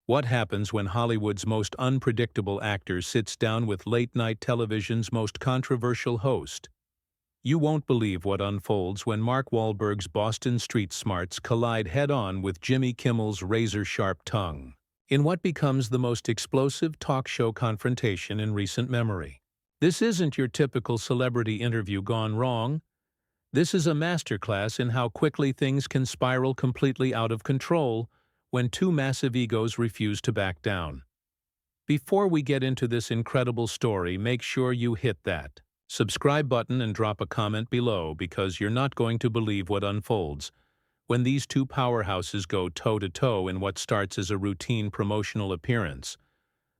What happens when Hollywood's most unpredictable actor sits down with late-night television's most controversial host? You won't believe what unfolds when Mark Wahlberg's Boston street smarts collide head-on with Jimmy Kimmel's razor-sharp tongue, in what becomes the most explosive talk show confrontation in recent memory. This isn't your typical celebrity interview gone wrong. This is a masterclass in how quickly things can spiral completely out of control when two massive egos refuse to back down. Before we get into this incredible story, make sure you hit that subscribe button and drop a comment below, because you're not going to believe what unfolds when these two powerhouses go toe-to-toe in what starts as a routine promotional appearance,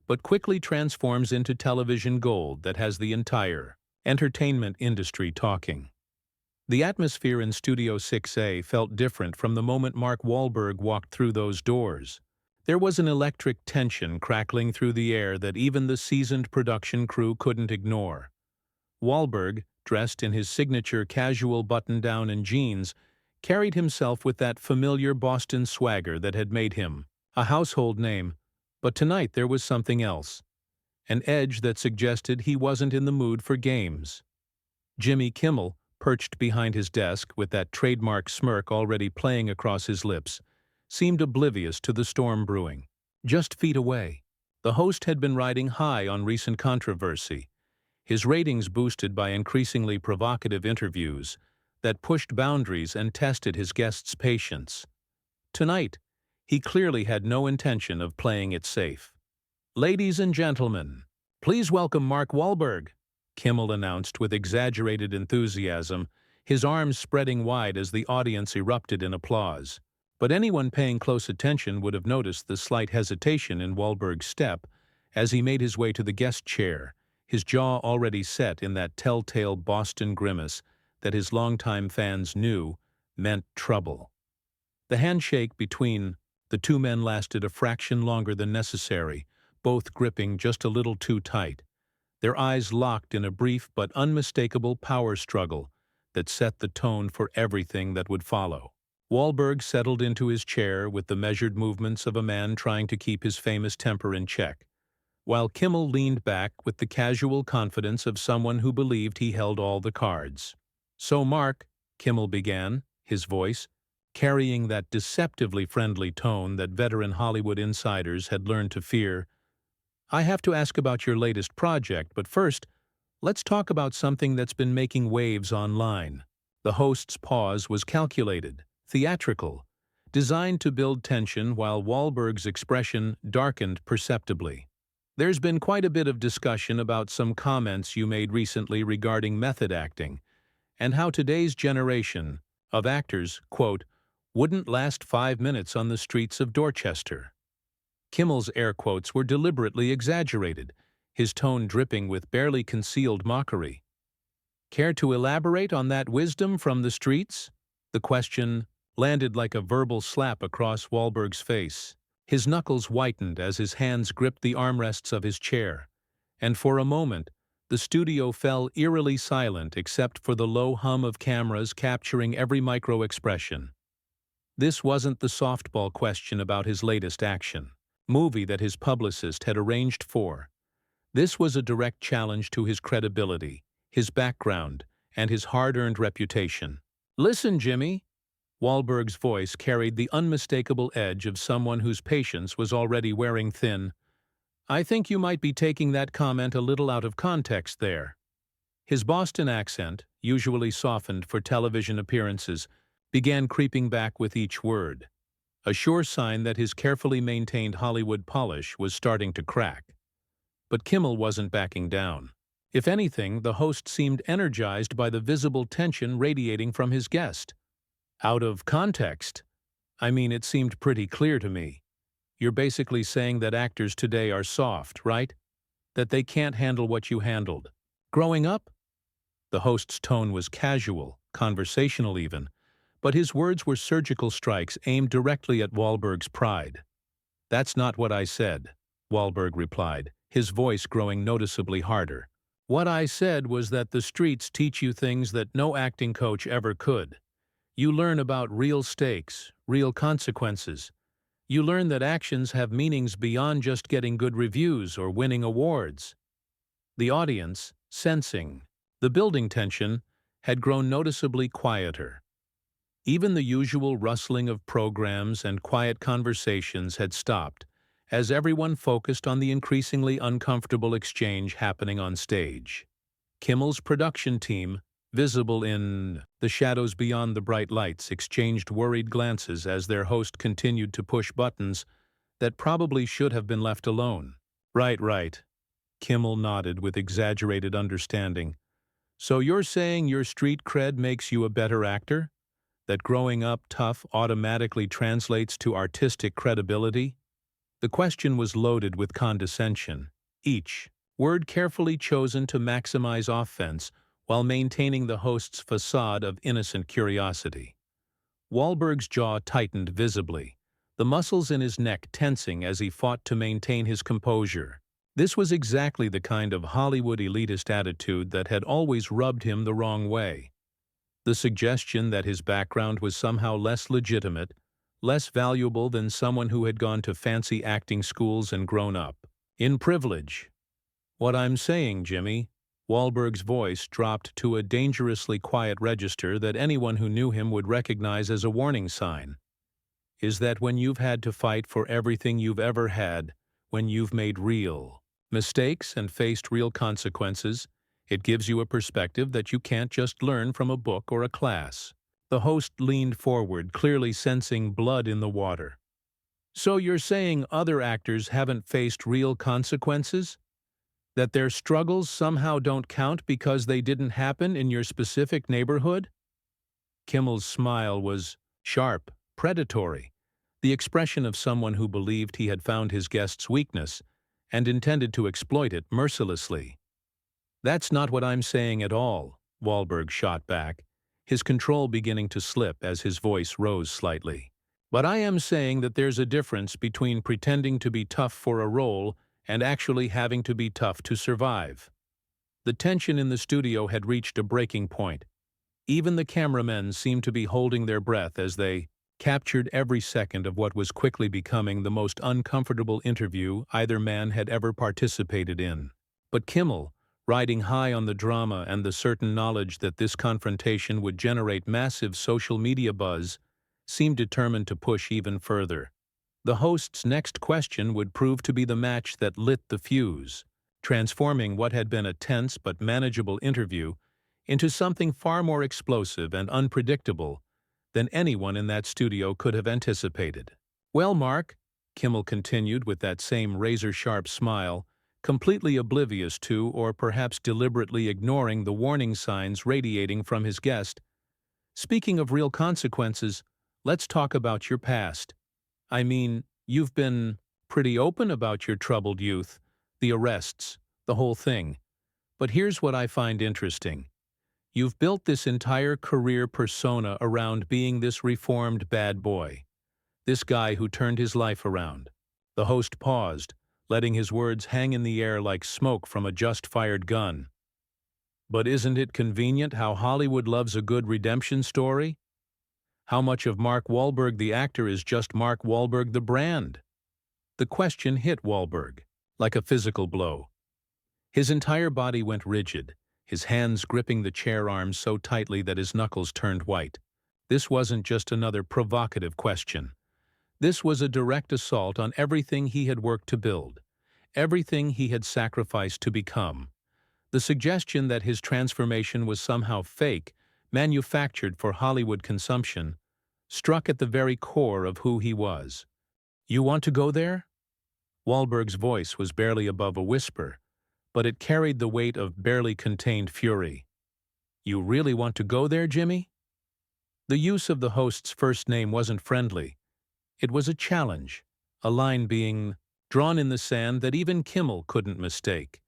but quickly transforms into television gold that has the entire entertainment industry talking. The atmosphere in Studio 6A felt different from the moment Mark Wahlberg walked through those doors. There was an electric tension crackling through the air that even the seasoned production crew couldn't ignore. Wahlberg, dressed in his signature casual button-down and jeans, carried himself with that familiar Boston swagger that had made him a household name, but tonight there was something else, an edge that suggested he wasn't in the mood for games. Jimmy Kimmel, perched behind his desk with that trademark smirk already playing across his lips, seemed oblivious to the storm brewing. Just feet away, the host had been riding high on recent controversy, his ratings boosted by increasingly provocative interviews that pushed boundaries and tested his guests' patience. Tonight, he clearly had no intention of playing it safe. "Ladies and gentlemen, please welcome Mark Wahlberg," Kimmel announced with exaggerated enthusiasm, his arms spreading wide as the audience erupted in applause. But anyone paying close attention would have noticed the slight hesitation in Wahlberg's step as he made his way to the guest chair, his jaw already set in that telltale Boston grimace that his longtime fans knew meant trouble. The handshake between the two men lasted a fraction longer than necessary, both gripping just a little too tight, their eyes locked in a brief but unmistakable power struggle that set the tone for everything that would follow. Wahlberg settled into his chair with the measured movements of a man trying to keep his famous temper in check, while Kimmel leaned back with the casual confidence of someone who believed he held all the cards. "So Mark," Kimmel began, his voice carrying that deceptively friendly tone that veteran Hollywood insiders had learned to fear, "I have to ask about your latest project, but first, let's talk about something that's been making waves online." The host's pause was calculated, theatrical, designed to build tension while Wahlberg's expression darkened perceptibly. "There's been quite a bit of discussion about some comments you made recently regarding method acting, and how today's generation of actors, quote, wouldn't last 5 minutes on the streets of Dorchester." Kimmel's air quotes were deliberately exaggerated, his tone dripping with barely concealed mockery. "Care to elaborate on that wisdom from the streets?" The question landed like a verbal slap across Wahlberg's face. His knuckles whitened as his hands gripped the armrests of his chair, and for a moment, the studio fell eerily silent except for the low hum of cameras capturing every micro-expression. This wasn't the softball question about his latest movie that his publicist had arranged for. This was a direct challenge to his credibility, his background, and his hard-earned reputation. "Listen, Jimmy." Wahlberg's voice carried the unmistakable edge of someone whose patience was already wearing thin. "I think you might be taking that comment a little out of context there." His Boston accent, usually softened for television appearances, began creeping back with each word, a sure sign that his carefully maintained Hollywood polish was starting to crack. But Kimmel wasn't backing down. If anything, the host seemed energized by the visible tension radiating from his guest. "Out of context? I mean, it seemed pretty clear to me. You're basically saying that actors today are soft, right? That they can't handle what you handled. Growing up?" The host's tone was casual, conversational even, but his words were surgical strikes aimed directly at Wahlberg's pride. "That's not what I said," Wahlberg replied, his voice growing noticeably harder. "What I said was that the streets teach you things that no acting coach ever could. You learn about real stakes, real consequences. You learn that actions have meanings beyond just getting good reviews or winning awards. The audience, sensing the building tension, had grown noticeably quieter. Even the usual rustling of programs and quiet conversations had stopped, as everyone focused on the increasingly uncomfortable exchange happening on stage. Kimmel's production team, visible in the shadows beyond the bright lights, exchanged worried glances as their host continued to push buttons that probably should have been left alone. Right. Kimmel nodded with exaggerated understanding. So you're saying your street cred makes you a better actor? That growing up tough automatically translates to artistic credibility? The question was loaded with condescension, each word carefully chosen to maximize offense while maintaining the host's facade of innocent curiosity. Wahlberg's jaw tightened visibly, the muscles in his neck tensing as he fought to maintain his composure. This was exactly the kind of Hollywood elitist attitude that had always rubbed him the wrong way. The suggestion that his background was somehow less legitimate, less valuable than someone who had gone to fancy acting schools and grown up in privilege. What I'm saying, Jimmy, Wahlberg's voice dropped to a dangerously quiet register that anyone who knew him would recognize as a warning sign, is that when you've had to fight for everything you've ever had, when you've made real mistakes and faced real consequences, it gives you a perspective that you can't just learn from a book or a class. The host leaned forward, clearly sensing blood in the water. So you're saying other actors haven't faced real consequences? That their struggles somehow don't count because they didn't happen in your specific neighborhood? Kimmel's smile was sharp, predatory, the expression of someone who believed he had found his guest's weakness and intended to exploit it mercilessly. That's not what I'm saying at all, Wahlberg shot back, his control beginning to slip as his voice rose slightly. But I am saying that there's a difference between pretending to be tough for a role and actually having to be tough to survive. The tension in the studio had reached a breaking point. Even the cameramen seemed to be holding their breath as they captured every second of what was quickly becoming the most uncomfortable interview either man had ever participated in. But Kimmel, riding high on the drama and the certain knowledge that this confrontation would generate massive social media buzz, seemed determined to push even further. The host's next question would prove to be the match that lit the fuse, transforming what had been a tense but manageable interview into something far more explosive and unpredictable than anyone in that studio could have anticipated. Well, Mark, Kimmel continued with that same razor-sharp smile, completely oblivious to or perhaps deliberately ignoring the warning signs radiating from his guest, speaking of real consequences, let's talk about your past. I mean, you've been pretty open about your troubled youth, the arrests, the whole thing. But here's what I find interesting. You've built this entire career persona around being this reformed bad boy, this guy who turned his life around. The host paused, letting his words hang in the air like smoke from a just-fired gun. But isn't it convenient how Hollywood loves a good redemption story? How much of Mark Wahlberg the actor is just Mark Wahlberg the brand? The question hit Wahlberg like a physical blow. His entire body went rigid, his hands gripping the chair arms so tightly that his knuckles turned white. This wasn't just another provocative question. This was a direct assault on everything he had worked to build, everything he had sacrificed to become. The suggestion that his transformation was somehow fake, manufactured for Hollywood consumption, struck at the very core of who he was. You want to go there? Wahlberg's voice was barely above a whisper, but it carried the weight of barely contained fury. You really want to go there, Jimmy? The use of the host's first name wasn't friendly. It was a challenge, a line being drawn in the sand that even Kimmel couldn't mistake.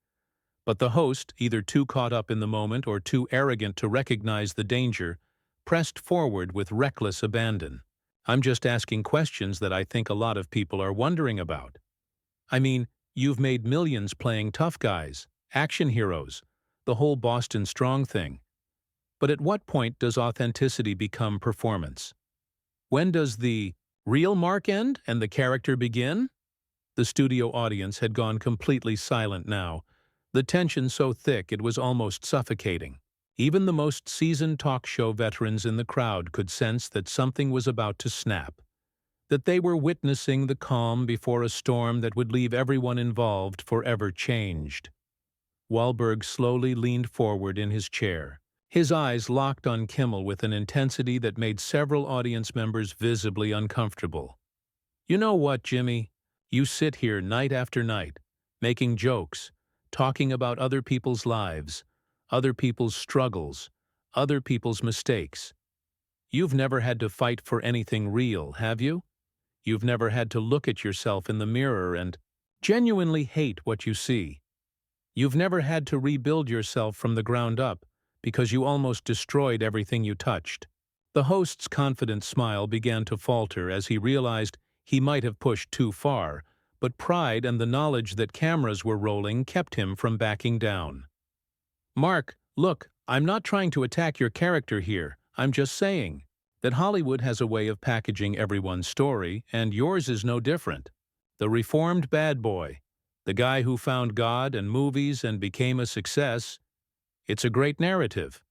But the host, either too caught up in the moment or too arrogant to recognize the danger, pressed forward with reckless abandon. I'm just asking questions that I think a lot of people are wondering about. I mean, you've made millions playing tough guys, action heroes, the whole Boston Strong thing. But at what point does authenticity become performance? When does the Real Mark end and the character begin? The studio audience had gone completely silent now, the tension so thick it was almost suffocating. Even the most seasoned talk show veterans in the crowd could sense that something was about to snap, that they were witnessing the calm before a storm that would leave everyone involved forever changed. Wahlberg slowly leaned forward in his chair, his eyes locked on Kimmel with an intensity that made several audience members visibly uncomfortable. "You know what, Jimmy? You sit here night after night, making jokes, talking about other people's lives, other people's struggles, other people's mistakes. You've never had to fight for anything real, have you? You've never had to look at yourself in the mirror and genuinely hate what you see. You've never had to rebuild yourself from the ground up because you almost destroyed everything you touched." The host's confident smile began to falter as he realized he might have pushed too far, but pride and the knowledge that cameras were rolling kept him from backing down. "Mark, look, I'm not trying to attack your character here. I'm just saying that Hollywood has a way of packaging everyone's story, and yours is no different. The reformed bad boy, the guy who found God and movies and became a success. It's a great narrative."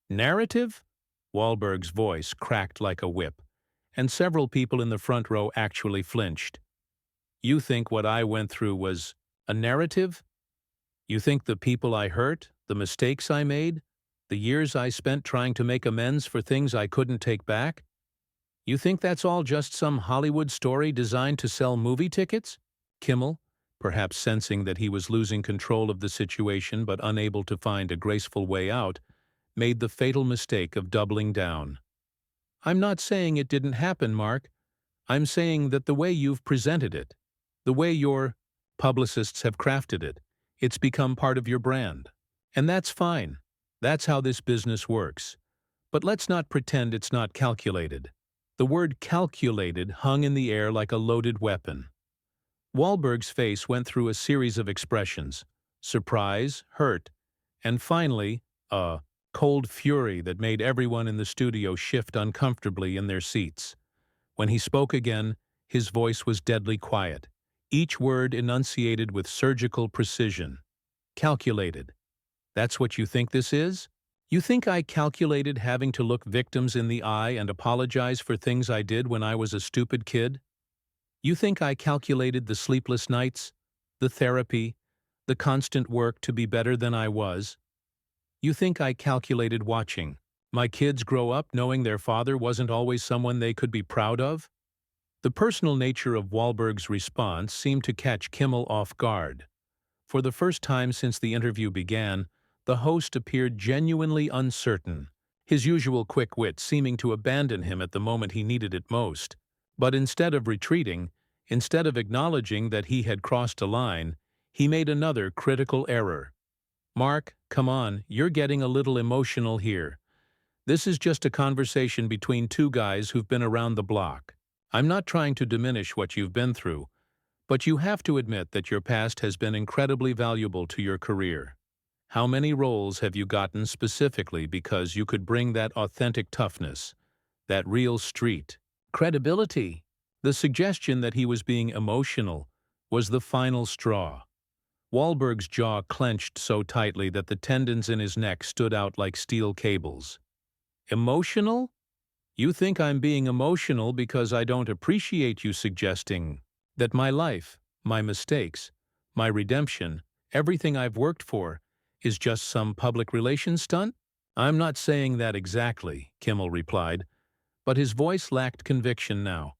"Narrative?" Wahlberg's voice cracked like a whip, and several people in the front row actually flinched. "You think what I went through was a narrative? You think the people I hurt, the mistakes I made, the years I spent trying to make amends for things I couldn't take back? You think that's all just some Hollywood story designed to sell movie tickets?" Kimmel, perhaps sensing that he was losing control of the situation but unable to find a graceful way out, made the fatal mistake of doubling down. "I'm not saying it didn't happen, Mark. I'm saying that the way you've presented it, the way your publicists have crafted it, it's become part of your brand. And that's fine. That's how this business works. But let's not pretend it's not calculated." The word calculated hung in the air like a loaded weapon. Wahlberg's face went through a series of expressions: surprise, hurt, and finally, a cold fury that made everyone in the studio shift uncomfortably in their seats. When he spoke again, his voice was deadly quiet, each word enunciated with surgical precision. "Calculated. That's what you think this is? You think I calculated having to look victims in the eye and apologize for things I did when I was a stupid kid? You think I calculated the sleepless nights, the therapy, the constant work to be better than I was? You think I calculated watching my kids grow up knowing their father wasn't always someone they could be proud of?" The personal nature of Wahlberg's response seemed to catch Kimmel off guard. For the first time since the interview began, the host appeared genuinely uncertain, his usual quick wit seeming to abandon him at the moment he needed it most. But instead of retreating, instead of acknowledging that he had crossed a line, he made another critical error. "Mark, come on, you're getting a little emotional here. This is just a conversation between two guys who've been around the block. I'm not trying to diminish what you've been through, but you have to admit that your past has been incredibly valuable to your career. How many roles have you gotten specifically because you could bring that authentic toughness, that real street credibility?" The suggestion that he was being emotional was the final straw. Wahlberg's jaw clenched so tightly that the tendons in his neck stood out like steel cables. "Emotional? You think I'm being emotional because I don't appreciate you suggesting that my life, my mistakes, my redemption, everything I've worked for, is just some public relations stunt?" "I'm not saying that exactly," Kimmel replied, but his voice lacked conviction now.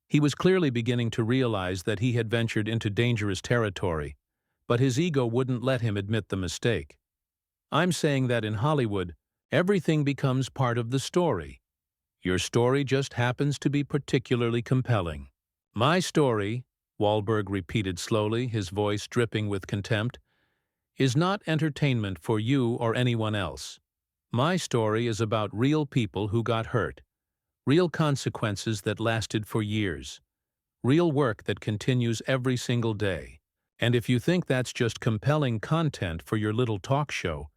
He was clearly beginning to realize that he had ventured into dangerous territory, but his ego wouldn't let him admit the mistake. "I'm saying that in Hollywood, everything becomes part of the story. Your story just happens to be particularly compelling." "My story," Wahlberg repeated slowly, his voice dripping with contempt, "is not entertainment for you or anyone else. My story is about real people who got hurt, real consequences that lasted for years, real work that continues every single day. And if you think that's just compelling content for your little talk show,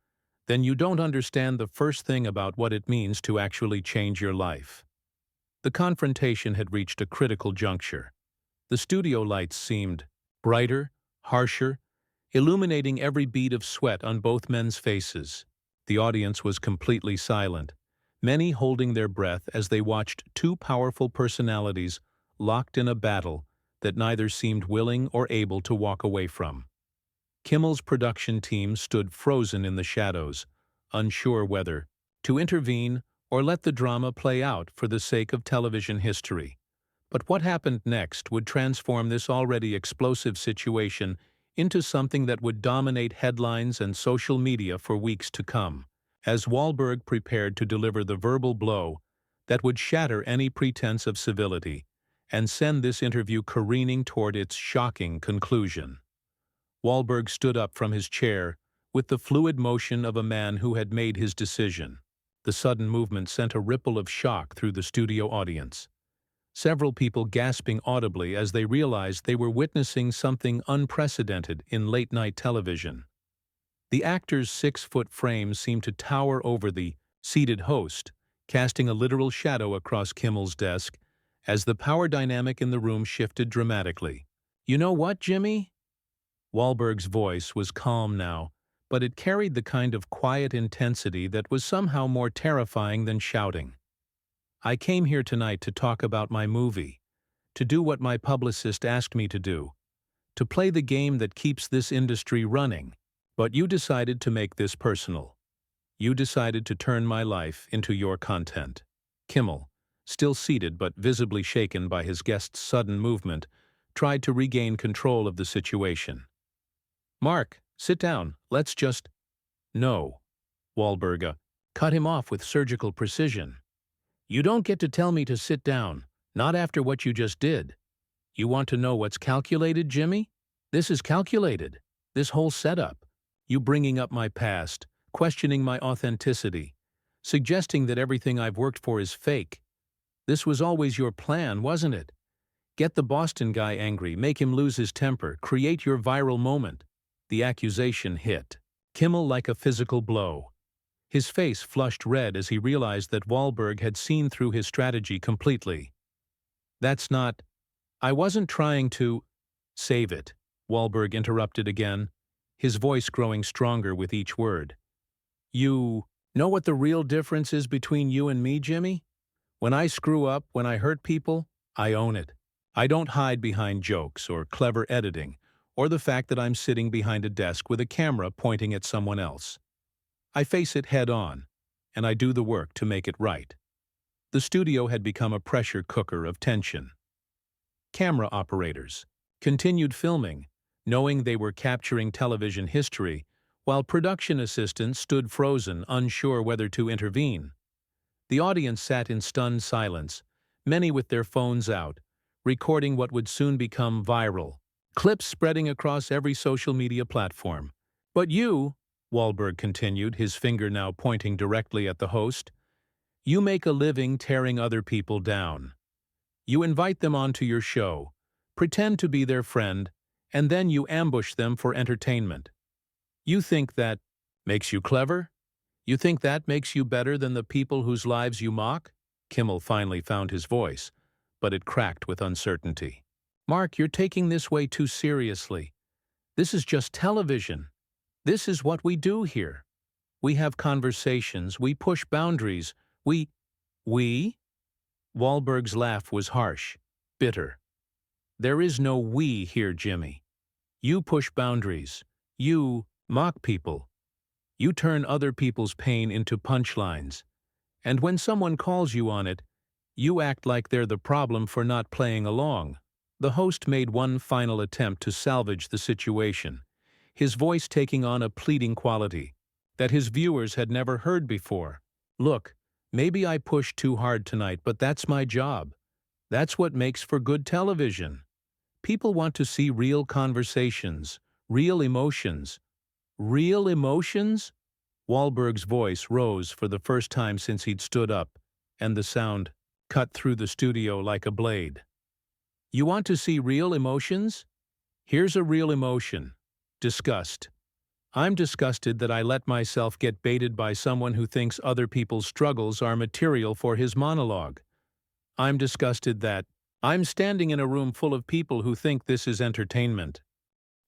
then you don't understand the first thing about what it means to actually change your life." The confrontation had reached a critical juncture. The studio lights seemed brighter, harsher, illuminating every bead of sweat on both men's faces. The audience was completely silent, many holding their breath as they watched two powerful personalities locked in a battle that neither seemed willing or able to walk away from. Kimmel's production team stood frozen in the shadows, unsure whether to intervene or let the drama play out for the sake of television history. But what happened next would transform this already explosive situation into something that would dominate headlines and social media for weeks to come, as Wahlberg prepared to deliver the verbal blow that would shatter any pretense of civility and send this interview careening toward its shocking conclusion. Wahlberg stood up from his chair with the fluid motion of a man who had made his decision. The sudden movement sent a ripple of shock through the studio audience, several people gasping audibly as they realized they were witnessing something unprecedented in late-night television. The actor's 6-foot frame seemed to tower over the seated host, casting a literal shadow across Kimmel's desk as the power dynamic in the room shifted dramatically. "You know what, Jimmy?" Wahlberg's voice was calm now, but it carried the kind of quiet intensity that was somehow more terrifying than shouting. "I came here tonight to talk about my movie, to do what my publicist asked me to do, to play the game that keeps this industry running. But you decided to make this personal. You decided to turn my life into your content." Kimmel, still seated but visibly shaken by his guest's sudden movement, tried to regain control of the situation. "Mark, sit down, let's just—" "No," Wahlberg cut him off with surgical precision. "You don't get to tell me to sit down, not after what you just did. You want to know what's calculated, Jimmy? This is calculated. This whole setup. You bringing up my past, questioning my authenticity, suggesting that everything I've worked for is fake. This was always your plan, wasn't it? Get the Boston guy angry, make him lose his temper, create your viral moment." The accusation hit Kimmel like a physical blow. His face flushed red as he realized that Wahlberg had seen through his strategy completely. "That's not— I wasn't trying to—" "Save it," Wahlberg interrupted again, his voice growing stronger with each word. "You know what the real difference is between you and me, Jimmy? When I screw up, when I hurt people, I own it. I don't hide behind jokes or clever editing or the fact that I'm sitting behind a desk with a camera pointing at someone else. I face it head on, and I do the work to make it right." The studio had become a pressure cooker of tension. Camera operators continued filming, knowing they were capturing television history, while production assistants stood frozen, unsure whether to intervene. The audience sat in stunned silence, many with their phones out, recording what would soon become viral, clips spreading across every social media platform. "But you," Wahlberg continued, his finger now pointing directly at the host, "you make a living tearing other people down. You invite them onto your show, pretend to be their friend, and then you ambush them for entertainment. You think that makes you clever? You think that makes you better than the people whose lives you mock?" Kimmel finally found his voice, but it cracked with uncertainty. "Mark, you're taking this way too seriously. This is just television. This is what we do here. We have conversations, we push boundaries, we—" Wahlberg's laugh was harsh, bitter. "There is no we here, Jimmy. You push boundaries. You mock people. You turn other people's pain into punchlines. And when someone calls you on it, you act like they're the problem for not playing along." The host made one final attempt to salvage the situation, his voice taking on a pleading quality that his viewers had never heard before. "Look, maybe I pushed too hard tonight, but that's my job. That's what makes for good television. People want to see real conversations, real emotions." "Real emotions?" Wahlberg's voice rose for the first time since he'd stood up, and the sound cut through the studio like a blade. "You want to see real emotions? Here's a real emotion. Disgust. I'm disgusted that I let myself get baited by someone who thinks other people's struggles are material for his monologue. I'm disgusted that I'm standing in a room full of people who think this is entertainment.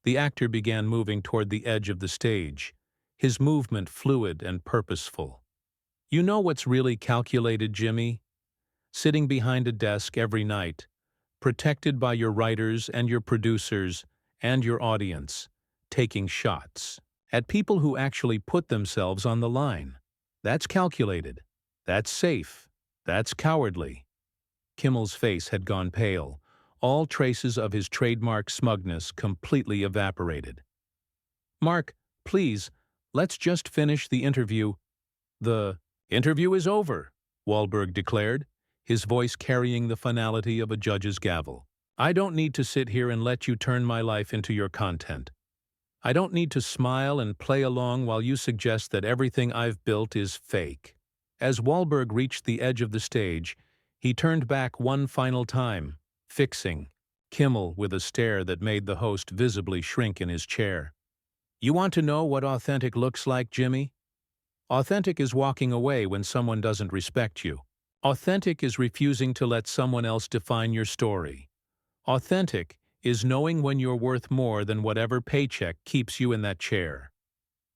The actor began moving toward the edge of the stage, his movement fluid and purposeful. You know what's really calculated, Jimmy? Sitting behind a desk every night, protected by your writers and your producers and your audience, taking shots at people who actually put themselves on the line. That's calculated. That's safe. That's cowardly. Kimmel's face had gone pale. All traces of his trademark smugness completely evaporated. Mark, please, let's just finish the interview. The interview is over, Wahlberg declared, his voice carrying the finality of a judge's gavel. I don't need to sit here and let you turn my life into your content. I don't need to smile and play along while you suggest that everything I've built is fake. As Wahlberg reached the edge of the stage, he turned back one final time, fixing Kimmel with a stare that made the host visibly shrink in his chair. You want to know what authentic looks like, Jimmy? Authentic is walking away when someone doesn't respect you. Authentic is refusing to let someone else define your story. Authentic is knowing when you're worth more than whatever paycheck keeps you in that chair.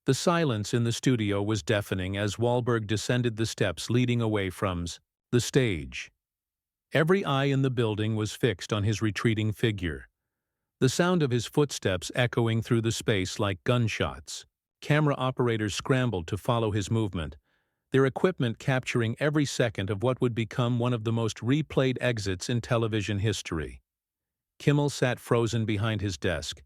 The silence in the studio was deafening as Wahlberg descended the steps leading away from the stage. Every eye in the building was fixed on his retreating figure, the sound of his footsteps echoing through the space like gunshots. Camera operators scrambled to follow his movement, their equipment capturing every second of what would become one of the most replayed exits in television history. Kimmel sat frozen behind his desk,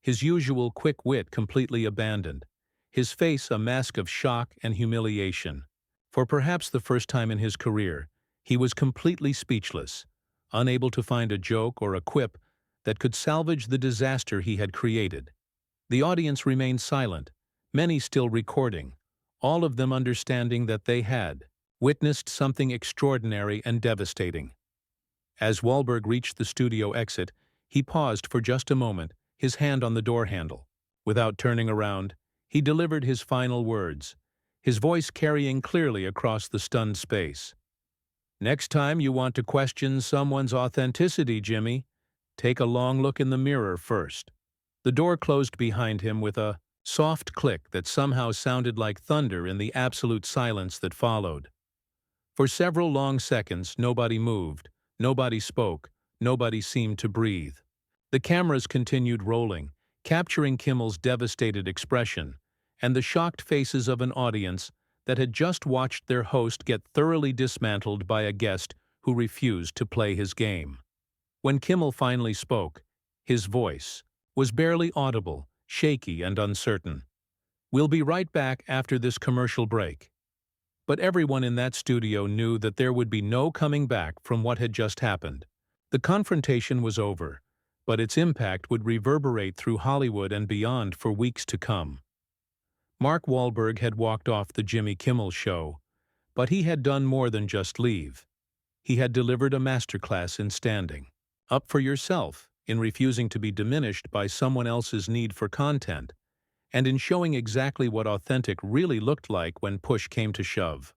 his usual quick wit completely abandoned, his face a mask of shock and humiliation. For perhaps the first time in his career, he was completely speechless, unable to find a joke or a quip that could salvage the disaster he had created. The audience remained silent, many still recording, all of them understanding that they had witnessed something extraordinary and devastating. As Wahlberg reached the studio exit, he paused for just a moment, his hand on the door handle. Without turning around, he delivered his final words, his voice carrying clearly across the stunned space. Next time you want to question someone's authenticity, Jimmy, take a long look in the mirror first. The door closed behind him with a soft click that somehow sounded like thunder in the absolute silence that followed. For several long seconds, nobody moved, nobody spoke, nobody seemed to breathe. The cameras continued rolling, capturing Kimmel's devastated expression and the shocked faces of an audience that had just watched their host get thoroughly dismantled by a guest who refused to play his game. When Kimmel finally spoke, his voice was barely audible, shaky and uncertain. We'll be right back after this commercial break. But everyone in that studio knew that there would be no coming back from what had just happened. The confrontation was over, but its impact would reverberate through Hollywood and beyond for weeks to come. Mark Wahlberg had walked off the Jimmy Kimmel show, but he had done more than just leave. He had delivered a masterclass in standing up for yourself, in refusing to be diminished by someone else's need for content, and in showing exactly what authentic really looked like when push came to shove.